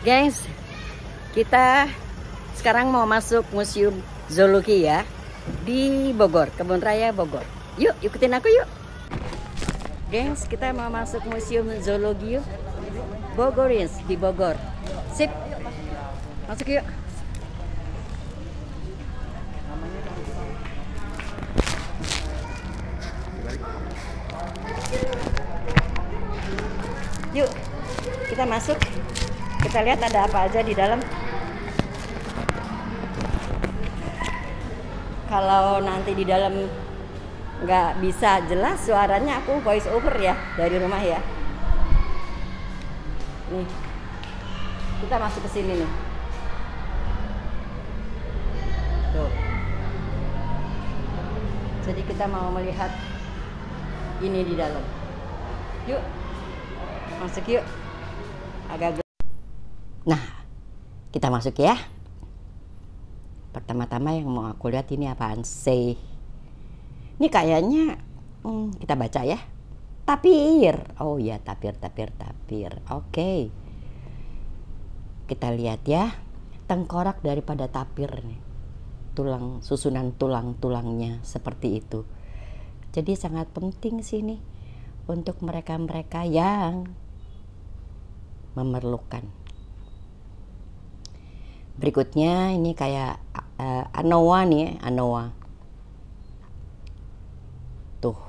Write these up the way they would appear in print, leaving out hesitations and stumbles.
Guys, kita sekarang mau masuk Museum Zoologi ya di Bogor, Kebun Raya Bogor. Yuk, ikutin aku yuk. Guys, kita mau masuk Museum Zoologi yuk. Bogorins di Bogor. Sip. Masuk yuk. Yuk, kita masuk. Kita lihat ada apa aja di dalam. Kalau nanti di dalam nggak bisa jelas suaranya, aku voice over ya dari rumah ya. Nih, kita masuk ke sini nih. Tuh. Jadi kita mau melihat ini di dalam. Yuk, masuk yuk. Agak. Nah, kita masuk ya. Pertama-tama yang mau aku lihat ini apaan sih? Ini kayaknya kita baca ya. Tapir. Oh ya, tapir. Oke. Kita lihat ya. Tengkorak daripada tapir nih. Tulang, susunan tulang-tulangnya seperti itu. Jadi sangat penting sih nih untuk mereka-mereka yang memerlukan. Berikutnya ini kayak anoa nih, anoa. Tuh.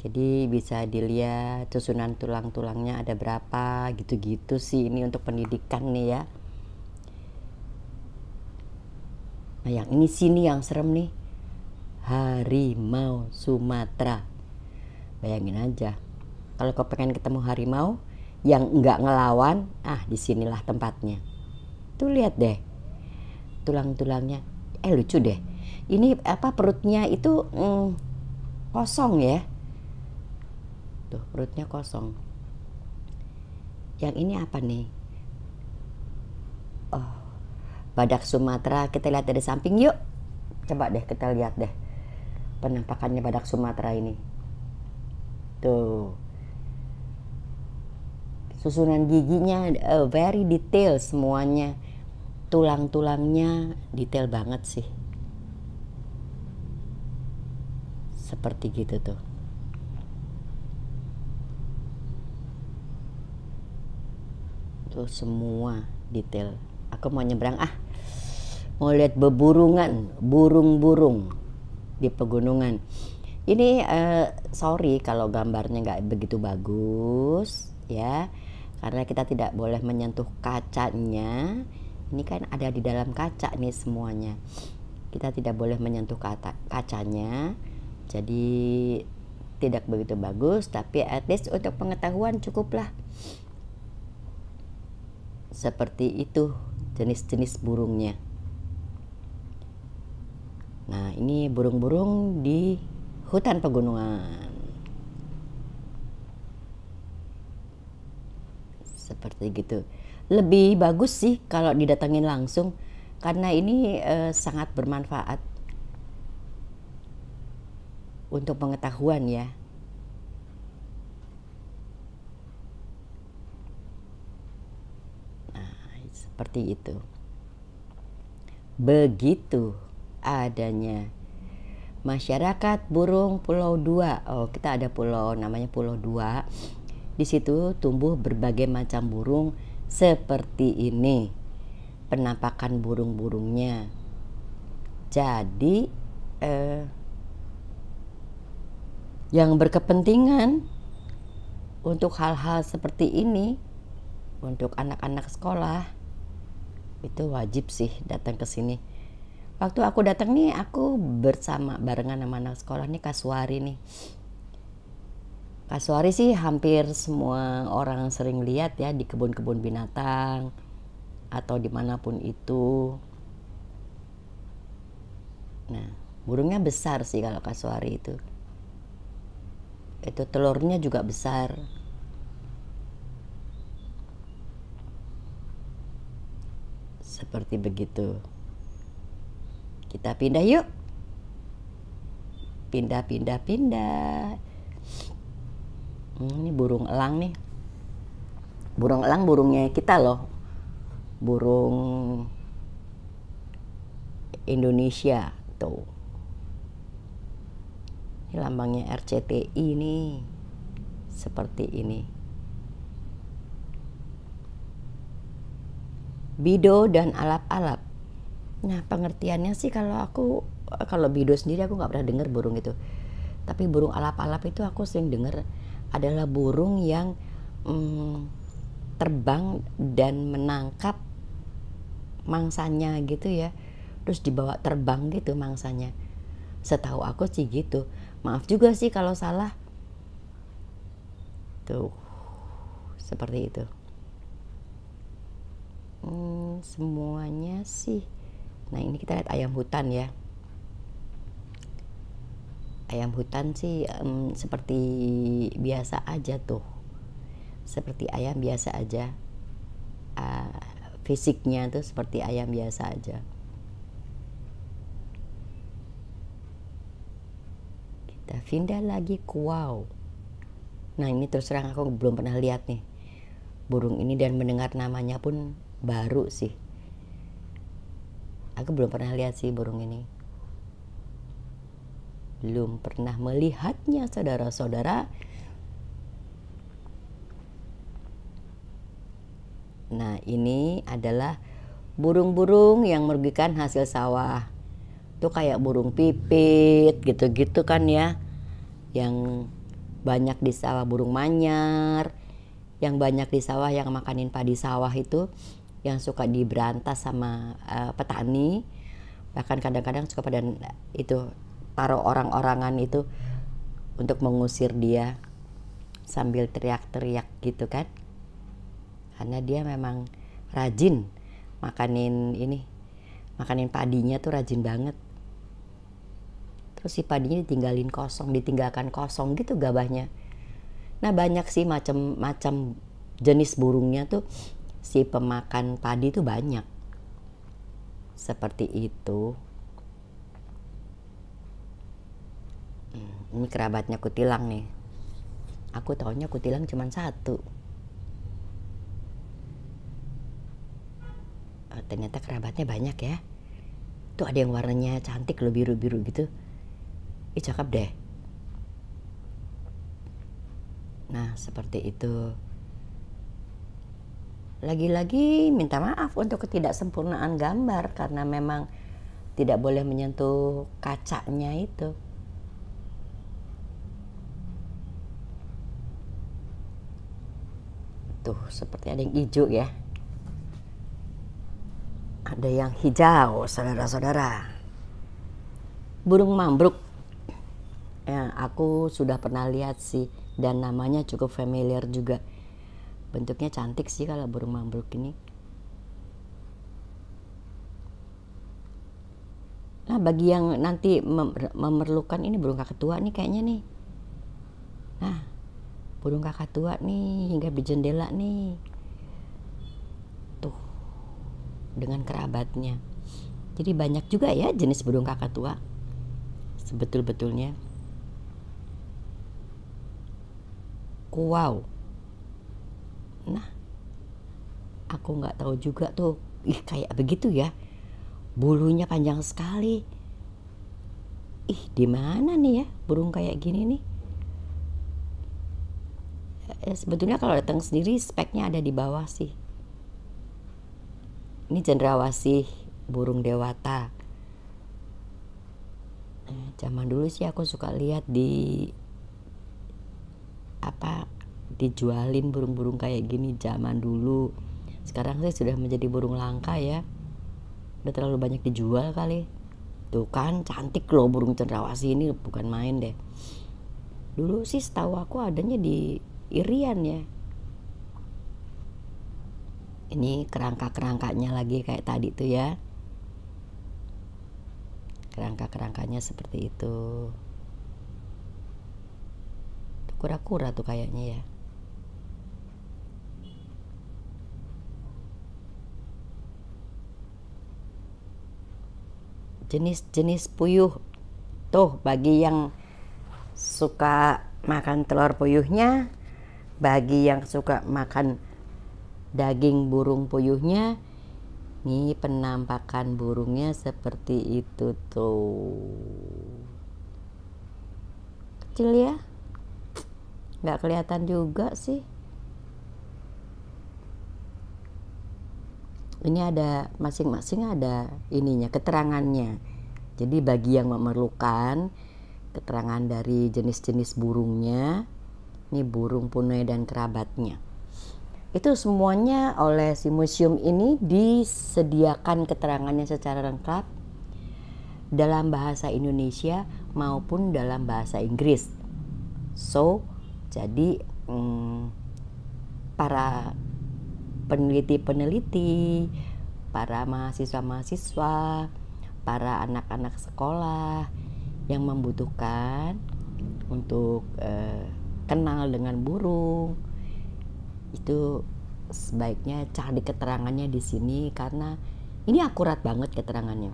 Jadi bisa dilihat susunan tulang-tulangnya ada berapa, gitu-gitu sih ini untuk pendidikan nih ya. Nah, yang ini sini yang serem nih. Harimau Sumatera. Bayangin aja. Kalau kau pengen ketemu harimau yang enggak ngelawan, disinilah tempatnya. Tuh lihat deh tulang-tulangnya, lucu deh. Ini apa, perutnya itu kosong ya. Tuh perutnya kosong. Yang ini apa nih? Oh, badak Sumatera. Kita lihat dari samping yuk. Coba deh kita lihat deh penampakannya badak Sumatera ini. Tuh. Susunan giginya very detail semuanya. Tulang-tulangnya detail banget sih. Seperti gitu tuh. Tuh semua detail. Aku mau nyebrang mau lihat beburungan, burung-burung di pegunungan. Ini sorry kalau gambarnya nggak begitu bagus ya. Karena kita tidak boleh menyentuh kacanya. Ini kan ada di dalam kaca nih semuanya. Kita tidak boleh menyentuh kacanya. Jadi tidak begitu bagus, tapi at least untuk pengetahuan cukuplah. Seperti itu jenis-jenis burungnya. Nah, ini burung-burung di hutan pegunungan. Seperti gitu. Lebih bagus sih kalau didatengin langsung, karena ini sangat bermanfaat untuk pengetahuan ya. Nah, seperti itu. Begitu adanya masyarakat burung Pulau 2. Oh, kita ada pulau namanya Pulau 2. Di situ tumbuh berbagai macam burung seperti ini penampakan burung-burungnya. Jadi yang berkepentingan untuk hal-hal seperti ini untuk anak-anak sekolah itu wajib sih datang ke sini. Waktu aku datang nih, aku barengan sama anak sekolah nih, kasuari nih. Kasuari sih hampir semua orang sering lihat ya di kebun-kebun binatang atau dimanapun itu. Nah, burungnya besar sih kalau kasuari itu. Itu telurnya juga besar. Seperti begitu. Kita pindah yuk. Pindah. Ini burung elang nih. Burung elang burungnya kita loh. burung Indonesia tuh. Ini lambangnya RCTI nih, seperti ini. Bido dan alap-alap. Nah, pengertiannya sih kalau bido sendiri aku nggak pernah dengar burung itu. Tapi burung alap-alap itu aku sering dengar adalah burung yang terbang dan menangkap mangsanya gitu ya. Terus dibawa terbang gitu mangsanya. Setahu aku sih gitu. Maaf juga sih kalau salah. Tuh, seperti itu. Semuanya sih. Nah, ini kita lihat ayam hutan ya. Ayam hutan sih seperti biasa aja tuh. Seperti ayam biasa aja. Fisiknya tuh seperti ayam biasa aja. Kita pindah lagi ke wow. Nah, ini terus terang aku belum pernah lihat nih burung ini, dan mendengar namanya pun baru sih. Aku belum pernah lihat sih burung ini. Belum pernah melihatnya, saudara-saudara. Nah, ini adalah burung-burung yang merugikan hasil sawah. Itu kayak burung pipit gitu-gitu kan ya. Yang banyak di sawah, burung manyar. Yang banyak di sawah, yang makanin padi sawah itu, yang suka diberantas sama petani. Bahkan kadang-kadang suka pada itu taruh orang-orangan itu untuk mengusir dia sambil teriak-teriak gitu kan. Karena dia memang rajin makanin padinya tuh rajin banget. Terus si padinya ditinggalkan kosong gitu gabahnya. Nah, banyak sih macam-macam jenis burungnya tuh, si pemakan padi tuh banyak. Seperti itu. Ini kerabatnya kutilang nih. Aku taunya kutilang cuma satu. Ternyata kerabatnya banyak ya. Tuh ada yang warnanya cantik loh, biru-biru gitu. Ih, cakep deh. Nah, seperti itu. Lagi-lagi minta maaf untuk ketidaksempurnaan gambar, karena memang tidak boleh menyentuh kacanya itu. Tuh, seperti ada yang hijau ya. Ada yang hijau, saudara-saudara. Burung mambruk. Ya, aku sudah pernah lihat sih, dan namanya cukup familiar juga. Bentuknya cantik sih kalau burung mambruk ini. Nah, bagi yang nanti memerlukan ini burung kakatua nih kayaknya nih. Nah, burung kakatua nih hingga di jendela nih. Tuh, dengan kerabatnya. Jadi banyak juga ya jenis burung kakatua. Sebetul-betulnya. Wow. Nah, aku nggak tahu juga tuh. Ih, kayak begitu ya. Bulunya panjang sekali. Ih, di mana nih ya burung kayak gini nih? Sebetulnya kalau datang sendiri speknya ada di bawah sih. Ini cendrawasih, burung dewata. Zaman dulu sih aku suka lihat dijualin burung-burung kayak gini zaman dulu. Sekarang sih sudah menjadi burung langka ya. Udah terlalu banyak dijual kali. Tuh kan cantik loh burung cendrawasih ini, bukan main deh. Dulu sih setahu aku adanya di Irian ya. Ini kerangka-kerangkanya lagi kayak tadi tuh ya. Kerangka-kerangkanya seperti itu. Kura-kura tuh kayaknya ya. Jenis-jenis puyuh. Tuh, bagi yang suka makan telur puyuhnya, bagi yang suka makan daging burung puyuhnya, Nih penampakan burungnya seperti itu tuh. Kecil ya, nggak kelihatan juga sih. Ini ada masing-masing ada ininya, keterangannya. Jadi bagi yang memerlukan keterangan dari jenis-jenis burungnya, ini burung punai dan kerabatnya. Itu semuanya oleh si museum ini disediakan keterangannya secara lengkap dalam bahasa Indonesia maupun dalam bahasa Inggris. So, jadi para peneliti-peneliti, para mahasiswa-mahasiswa, para anak-anak sekolah yang membutuhkan untuk kenal dengan burung, itu sebaiknya cari keterangannya di sini karena ini akurat banget keterangannya.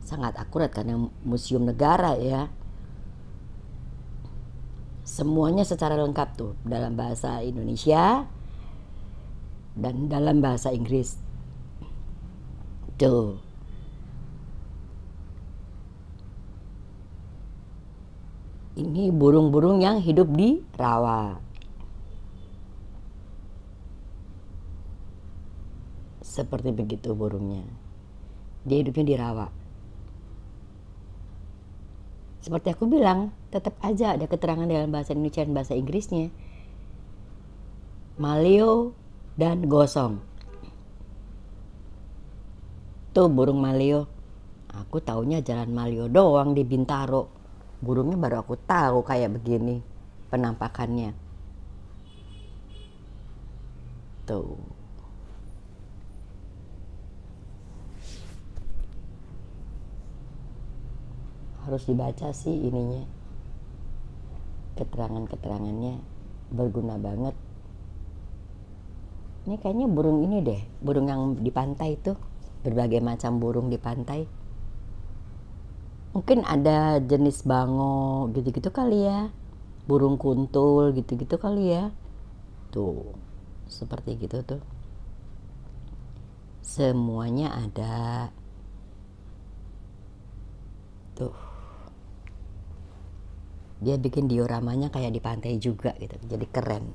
Sangat akurat karena museum negara ya. Semuanya secara lengkap tuh dalam bahasa Indonesia dan dalam bahasa Inggris. Tuh. Ini burung-burung yang hidup di rawa. Seperti begitu burungnya. Dia hidupnya di rawa. Seperti aku bilang, tetap aja ada keterangan dalam bahasa Indonesia dan bahasa Inggrisnya. Maleo dan gosong. Tuh burung maleo. Aku taunya jalan maleo doang di Bintaro. Burungnya baru aku tahu kayak begini penampakannya. Tuh. Harus dibaca sih ininya, keterangannya berguna banget. Ini kayaknya burung ini deh, burung yang di pantai itu, berbagai macam burung di pantai. Mungkin ada jenis bango gitu-gitu kali ya, burung kuntul gitu-gitu kali ya. Tuh, seperti gitu tuh. Semuanya ada. Tuh. Dia bikin dioramanya kayak di pantai juga gitu, jadi keren.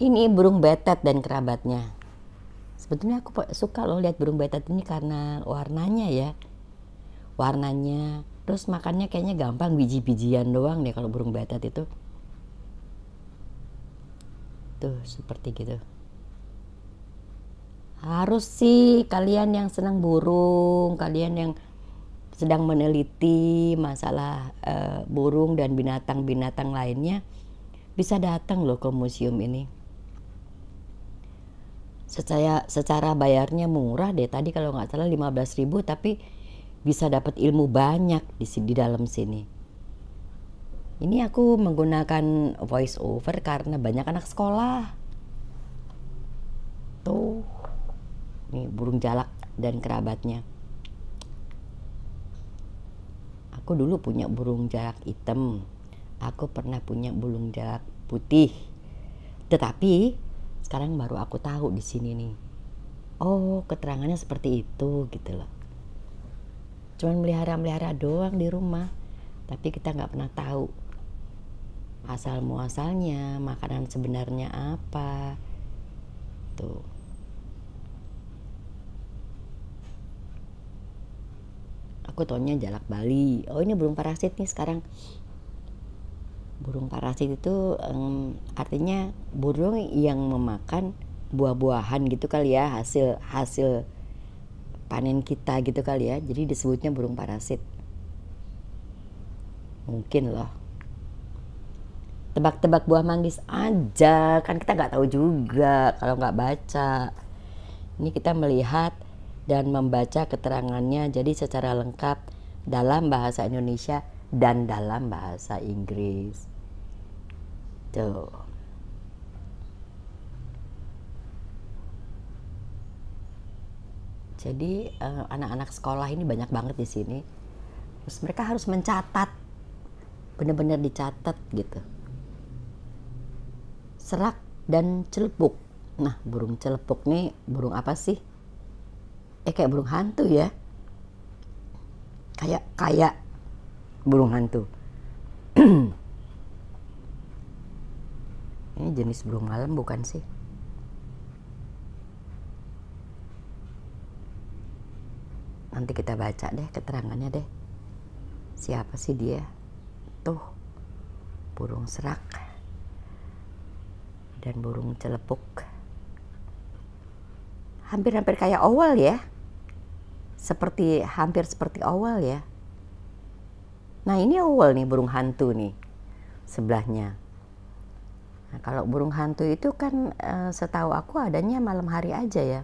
Ini burung betet dan kerabatnya. Sebetulnya aku suka loh lihat burung betet ini karena warnanya ya. Warnanya, terus makannya kayaknya gampang, biji-bijian doang deh kalau burung betet itu. Tuh, seperti gitu. Harus sih kalian yang senang burung, kalian yang sedang meneliti masalah burung dan binatang-binatang lainnya, bisa datang loh ke museum ini. Secara bayarnya murah deh, tadi kalau nggak salah 15.000, tapi bisa dapat ilmu banyak di dalam sini. Ini aku menggunakan voice over karena banyak anak sekolah. Tuh, nih burung jalak dan kerabatnya. Aku dulu punya burung jalak hitam, aku pernah punya burung jalak putih. Tetapi sekarang baru aku tahu di sini nih. Oh, keterangannya seperti itu gitu loh. Cuman melihara doang di rumah, tapi kita nggak pernah tahu asal muasalnya, makanan sebenarnya apa. Tuh. Aku taunya jalak Bali. Oh, ini burung parasit nih sekarang. Burung parasit itu artinya burung yang memakan buah-buahan gitu kali ya, hasil panen kita gitu kali ya. Jadi disebutnya burung parasit. Mungkin loh. Tebak-tebak buah manggis aja, kan kita nggak tahu juga kalau nggak baca. Ini kita melihat dan membaca keterangannya jadi secara lengkap dalam bahasa Indonesia dan dalam bahasa Inggris. Tuh. Jadi anak-anak sekolah ini banyak banget di sini. Terus mereka harus mencatat, benar-benar dicatat gitu. Serak dan celepuk. Nah, burung celepuk nih burung apa sih? Kayak burung hantu ya. Kayak burung hantu. Ini jenis burung malam bukan sih? Nanti kita baca deh keterangannya deh. Siapa sih dia? Tuh, burung serak dan burung celepuk. Hampir-hampir kayak owl ya. Hampir seperti owl ya. Nah, ini owl nih, burung hantu nih sebelahnya. Nah, kalau burung hantu itu kan setahu aku adanya malam hari aja ya.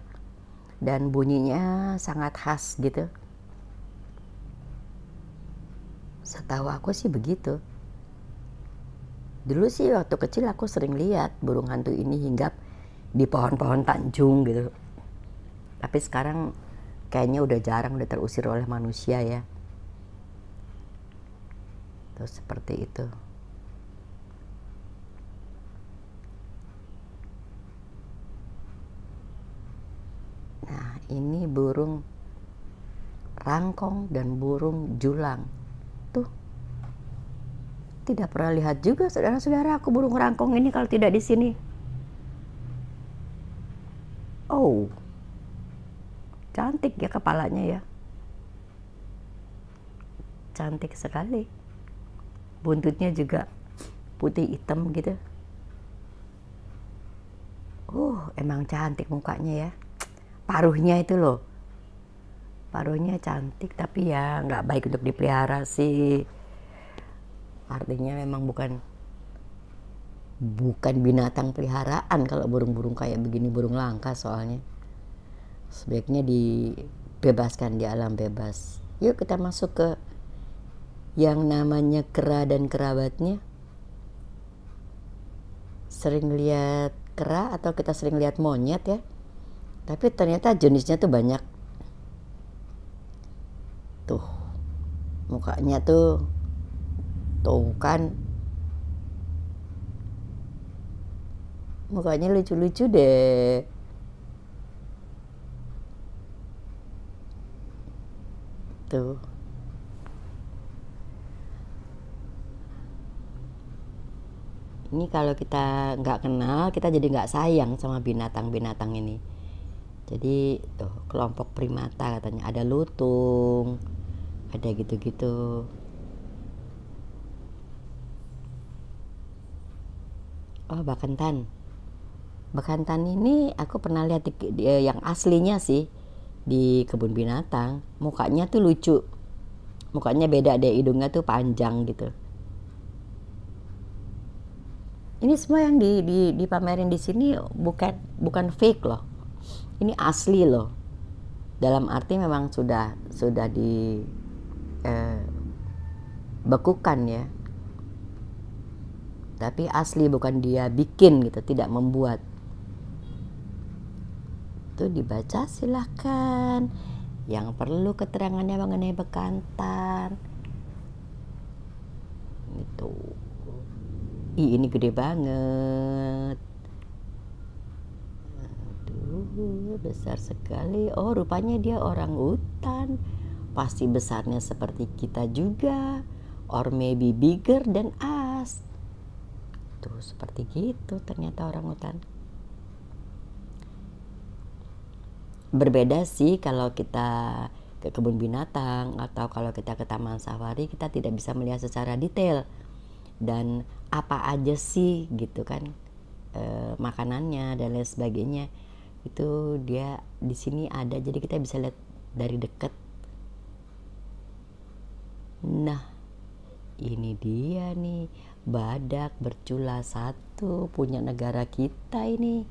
Dan bunyinya sangat khas gitu. Setahu aku sih begitu. Dulu sih waktu kecil aku sering lihat burung hantu ini hinggap di pohon-pohon Tanjung gitu. Tapi sekarang kayaknya udah jarang, udah terusir oleh manusia ya. Tuh seperti itu. Nah, ini burung rangkong dan burung julang. Tuh. Tidak pernah lihat juga saudara-saudara aku burung rangkong ini kalau tidak di sini. Oh. Cantik ya kepalanya ya. Cantik sekali. Buntutnya juga putih hitam gitu. Emang cantik mukanya ya. Paruhnya itu loh. Paruhnya cantik tapi ya nggak baik untuk dipelihara sih. Artinya memang bukan binatang peliharaan kalau burung-burung kayak begini, burung langka soalnya. Sebaiknya dibebaskan di alam bebas. Yuk kita masuk ke yang namanya kera dan kerabatnya. Sering lihat kera atau kita sering lihat monyet ya. Tapi ternyata jenisnya tuh banyak. Tuh. Mukanya tuh kan. Mukanya lucu-lucu deh. Tuh. Ini kalau kita nggak kenal, kita jadi nggak sayang sama binatang-binatang ini. Jadi tuh kelompok primata katanya, ada lutung, ada gitu-gitu. Oh, bakantan. Bakantan ini aku pernah lihat yang aslinya sih di kebun binatang. Mukanya tuh lucu. Mukanya beda deh, hidungnya tuh panjang gitu. Ini semua yang dipamerin di sini bukan fake loh. Ini asli loh. Dalam arti memang sudah bekukan ya. Tapi asli, bukan dia bikin gitu, tidak membuat. Itu dibaca silahkan. Yang perlu keterangannya mengenai bekantan. Itu. Ini gede banget. Aduh, besar sekali. Oh, rupanya dia orang hutan. Pasti besarnya seperti kita juga. Or maybe bigger than us. Tuh, seperti gitu ternyata orang hutan. Berbeda sih kalau kita ke kebun binatang atau kalau kita ke taman safari, kita tidak bisa melihat secara detail. Dan apa aja sih gitu kan makanannya dan lain sebagainya, itu dia di sini ada, jadi kita bisa lihat dari dekat. Nah, ini dia nih badak bercula satu punya negara kita, ini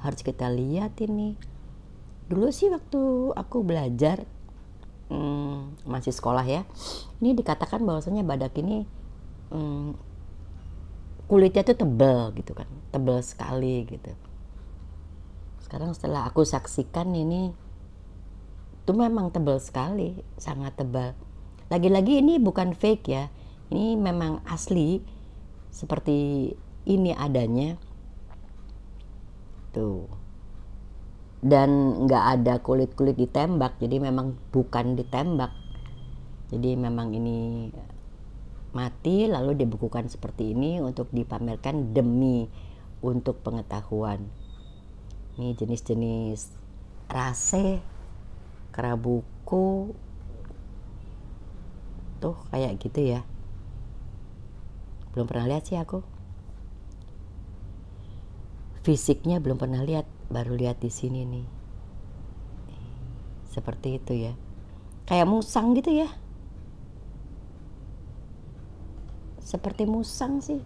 harus kita lihat ini. Dulu sih waktu aku belajar masih sekolah ya, ini dikatakan bahwasanya badak ini kulitnya tuh tebal gitu kan, tebal sekali gitu. Sekarang setelah aku saksikan ini tuh memang tebal sekali, sangat tebal. Lagi-lagi ini bukan fake ya, ini memang asli seperti ini adanya. Tuh. Dan nggak ada kulit-kulit ditembak, jadi memang bukan ditembak. Jadi memang ini mati lalu dibekukan seperti ini untuk dipamerkan demi untuk pengetahuan. Ini jenis-jenis rase, kerabuku, tuh kayak gitu ya. Belum pernah lihat sih aku. Fisiknya belum pernah lihat, baru lihat di sini nih. Seperti itu ya. Kayak musang gitu ya. Seperti musang sih.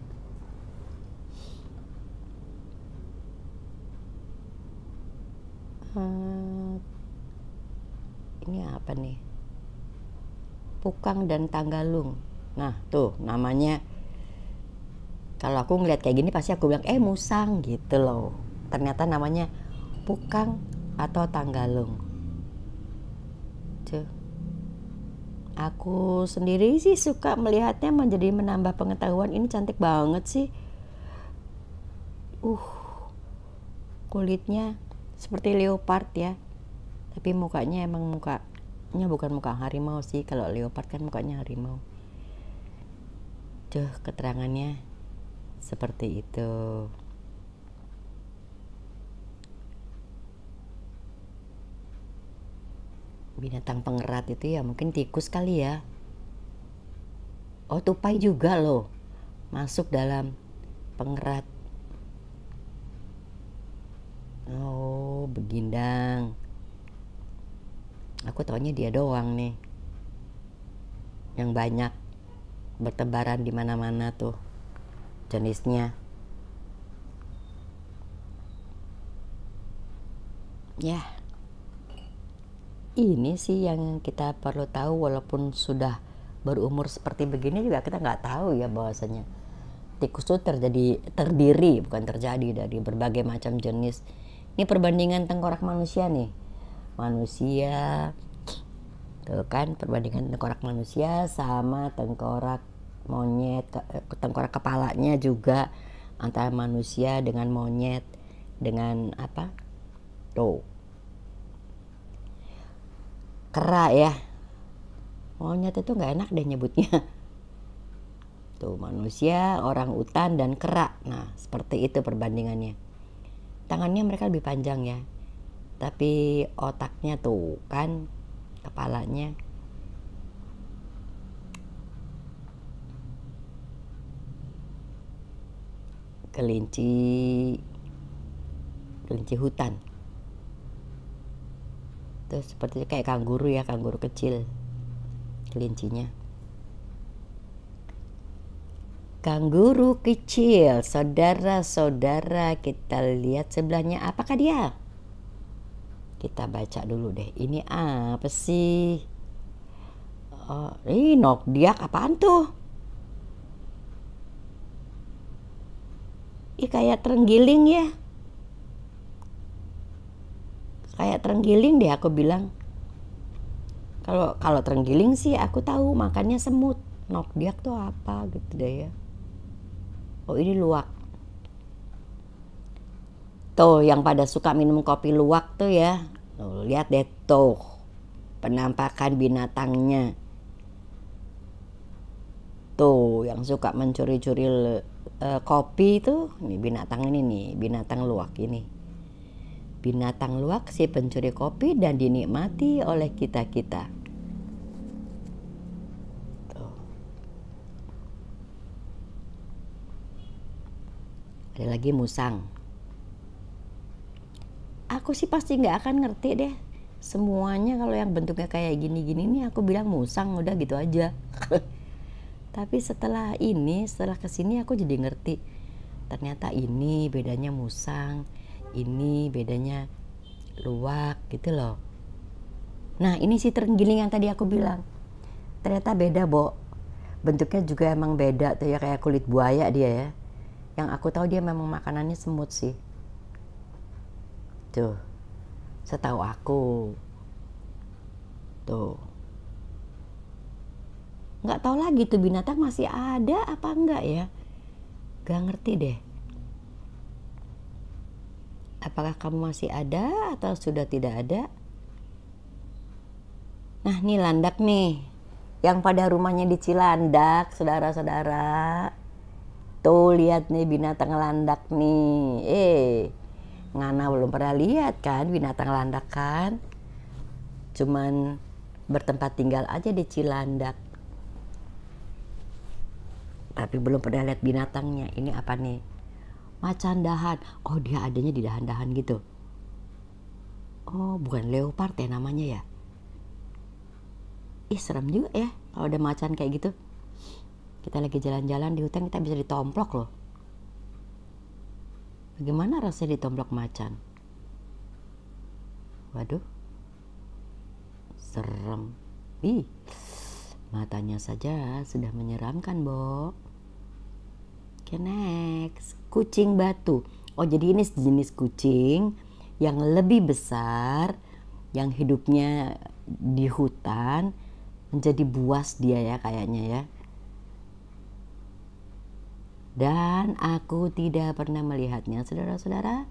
Ini apa nih? Pukang dan Tanggalung. Nah, tuh namanya. Kalau aku ngeliat kayak gini pasti aku bilang musang gitu loh. Ternyata namanya Pukang atau Tanggalung. Tuh. Aku sendiri sih suka melihatnya menjadi menambah pengetahuan. Ini cantik banget sih. Kulitnya seperti leopard ya. Tapi mukanya emang mukanya bukan muka harimau sih. Kalau leopard kan mukanya harimau. Tuh keterangannya seperti itu. Binatang pengerat itu ya mungkin tikus kali ya. Oh, tupai juga loh masuk dalam pengerat. Oh, begindang. Aku taunya dia doang nih yang banyak bertebaran di mana-mana tuh jenisnya. Ya, ini sih yang kita perlu tahu. Walaupun sudah berumur seperti begini juga kita nggak tahu ya bahwasanya tikus itu terdiri bukan terjadi dari berbagai macam jenis. Ini perbandingan tengkorak manusia nih. Manusia tuh kan, perbandingan tengkorak manusia sama tengkorak monyet, tengkorak kepalanya juga antara manusia dengan monyet dengan apa? Tuh. Kera ya. Monyet itu nggak enak deh nyebutnya. Tuh manusia, orang utan dan kera. Nah, seperti itu perbandingannya. Tangannya mereka lebih panjang ya. Tapi otaknya tuh kan, kepalanya kelinci hutan. Terus seperti kayak kanguru ya, kanguru kecil kelincinya. Kanguru kecil, saudara-saudara, kita lihat sebelahnya apakah dia? Kita baca dulu deh, ini apa sih? Oh, ini nokdiak apaan tuh? Ih, kayak terenggiling ya. Kayak terenggiling deh aku bilang. Kalau terenggiling sih aku tahu makannya semut. Nokdiak tuh apa gitu deh ya. Oh, ini luwak. Tuh yang pada suka minum kopi luwak tuh ya. Tuh, lihat deh tuh penampakan binatangnya. Tuh yang suka mencuri-curi kopi itu, nih binatang ini nih, binatang luwak ini. Binatang luwak si pencuri kopi dan dinikmati oleh kita-kita. Tuh. Ada lagi musang. Aku sih pasti nggak akan ngerti deh semuanya kalau yang bentuknya kayak gini-gini nih. Aku bilang musang udah gitu aja. Tapi setelah kesini aku jadi ngerti. Ternyata ini bedanya musang, ini bedanya luwak gitu loh. Nah ini si terenggiling yang tadi aku bilang. Ternyata beda, Bo. Bentuknya juga emang beda tuh ya, kayak kulit buaya dia ya. Yang aku tahu dia memang makanannya semut sih. Tuh, setahu aku. Tuh. Nggak tahu lagi tuh binatang masih ada apa enggak ya. Gak ngerti deh. Apakah kamu masih ada atau sudah tidak ada? Nah, nih landak nih. Yang pada rumahnya di Cilandak, saudara-saudara. Tuh, lihat nih binatang landak nih. Ngana belum pernah lihat kan binatang landak kan? Cuman bertempat tinggal aja di Cilandak. Tapi belum pernah lihat binatangnya. Ini apa nih? Macan dahan. Oh, dia adanya di dahan-dahan gitu. Oh, bukan leopard ya namanya ya? Ih, serem juga ya kalau ada macan kayak gitu. Kita lagi jalan-jalan di hutan, kita bisa ditomplok loh. Bagaimana rasanya ditomplok macan? Waduh, serem. Ih, matanya saja sudah menyeramkan, Bo. Oke, next. Kucing batu. Oh, jadi ini jenis kucing yang lebih besar, yang hidupnya di hutan, menjadi buas dia ya kayaknya ya. Dan aku tidak pernah melihatnya, saudara-saudara.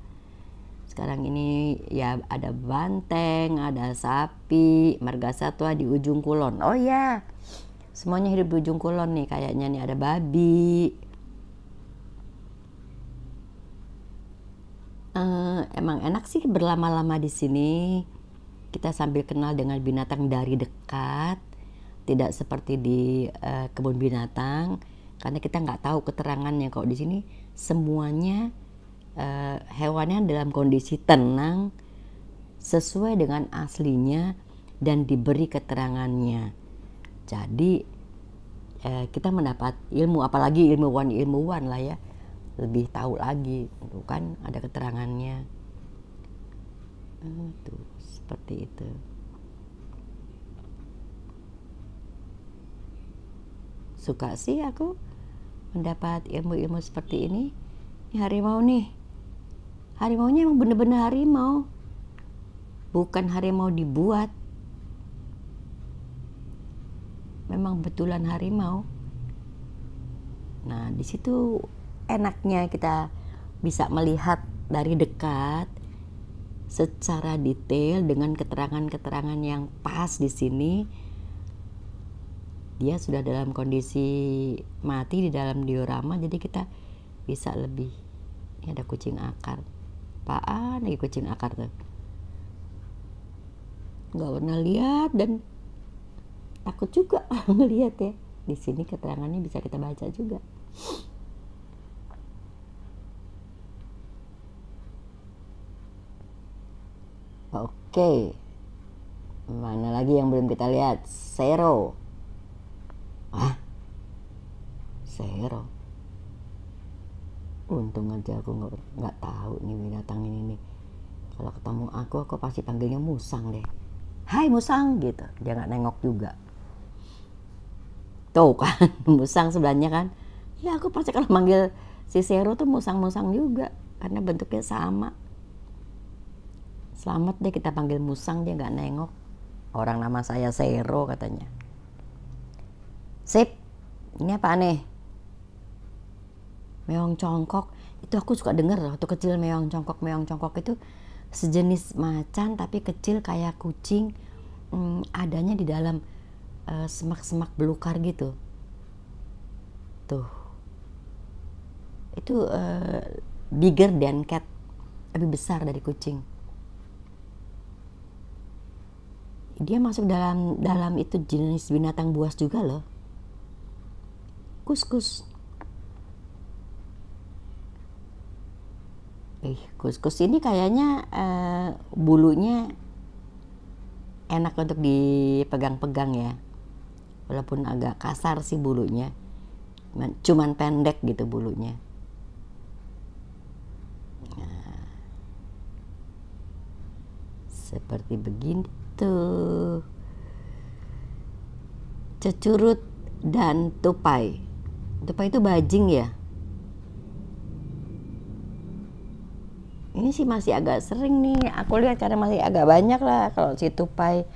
Sekarang ini ya ada banteng, ada sapi, marga satwa di ujung kulon. Oh ya, semuanya hidup di ujung kulon nih kayaknya nih, ada babi. Emang enak sih berlama-lama di sini. Kita sambil kenal dengan binatang dari dekat, tidak seperti di kebun binatang, karena kita nggak tahu keterangannya. Kalau di sini semuanya hewannya dalam kondisi tenang, sesuai dengan aslinya dan diberi keterangannya. Jadi kita mendapat ilmu, apalagi ilmuwan lah ya, lebih tahu lagi, tuh kan ada keterangannya. Tuh seperti itu. Suka sih aku mendapat ilmu-ilmu seperti ini. Ini harimau nih. Harimaunya emang bener-bener harimau. Bukan harimau dibuat. Memang betulan harimau. Nah, di situ enaknya kita bisa melihat dari dekat secara detail dengan keterangan-keterangan yang pas di sini. Dia sudah dalam kondisi mati di dalam diorama, jadi kita bisa lebih. Ini ada kucing akar. Apaan lagi kucing akar tuh? Nggak pernah lihat dan takut juga ngelihat ya. Di sini keterangannya bisa kita baca juga. Oke. Mana lagi yang belum kita lihat? Sero. Ah, sero. Untung aja aku nggak tahu nih binatang ini nih. Kalau ketemu aku pasti panggilnya musang deh. Hai musang gitu. Dia nggak nengok juga. Tuh kan, musang sebelahnya kan. Ya aku pasti kalau manggil si sero tuh musang-musang juga, karena bentuknya sama. Selamat deh kita panggil musang, dia nggak nengok. Orang nama saya Sero katanya. Sip, ini apa nih? Meong congkok. Itu aku suka denger waktu kecil, meong congkok. Meong congkok itu sejenis macan tapi kecil kayak kucing. Adanya di dalam semak-semak belukar gitu. Tuh. Itu bigger than cat. Lebih besar dari kucing. Dia masuk dalam itu jenis binatang buas juga loh. Kuskus. Kuskus ini kayaknya bulunya enak untuk dipegang-pegang ya. Walaupun agak kasar sih bulunya. Cuman pendek gitu bulunya. Nah, seperti begitu. Cecurut dan tupai. Tupai itu bajing ya. Ini sih masih agak sering nih. Aku lihat karena masih agak banyak lah. Kalau si tupai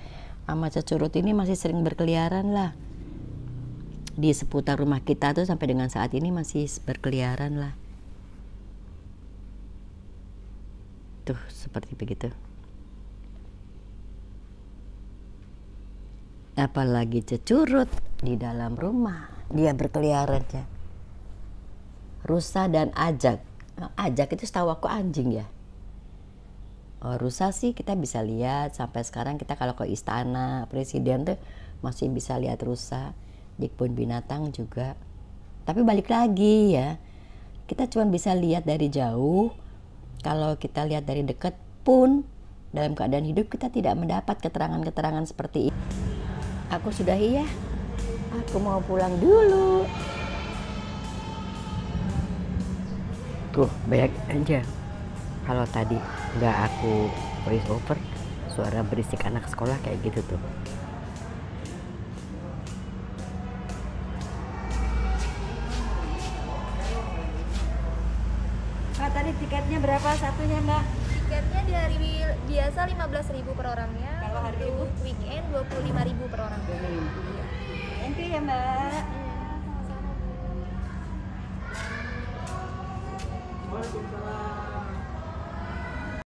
sama cecurut ini masih sering berkeliaran lah. Di seputar rumah kita tuh sampai dengan saat ini masih berkeliaran lah. Tuh, seperti begitu. Apalagi cecurut di dalam rumah, dia berkeliaran ya. Rusa dan ajak. Nah, ajak itu setahu aku anjing ya. Oh, rusa sih kita bisa lihat sampai sekarang, kita kalau ke istana presiden tuh masih bisa lihat rusa. Di kebun binatang juga. Tapi balik lagi ya, kita cuma bisa lihat dari jauh. Kalau kita lihat dari dekat pun dalam keadaan hidup kita tidak mendapat keterangan-keterangan seperti itu. Aku sudahi ya. Aku mau pulang dulu. Tuh, banyak aja. Kalau tadi nggak aku voice over, suara berisik anak sekolah kayak gitu tuh. Mbak, tadi tiketnya berapa satunya, Mbak? Tiketnya di hari biasa 15.000 per orangnya. Kalau hari Ibu? Weekend 25.000 per orang. Thank you ya, Mbak.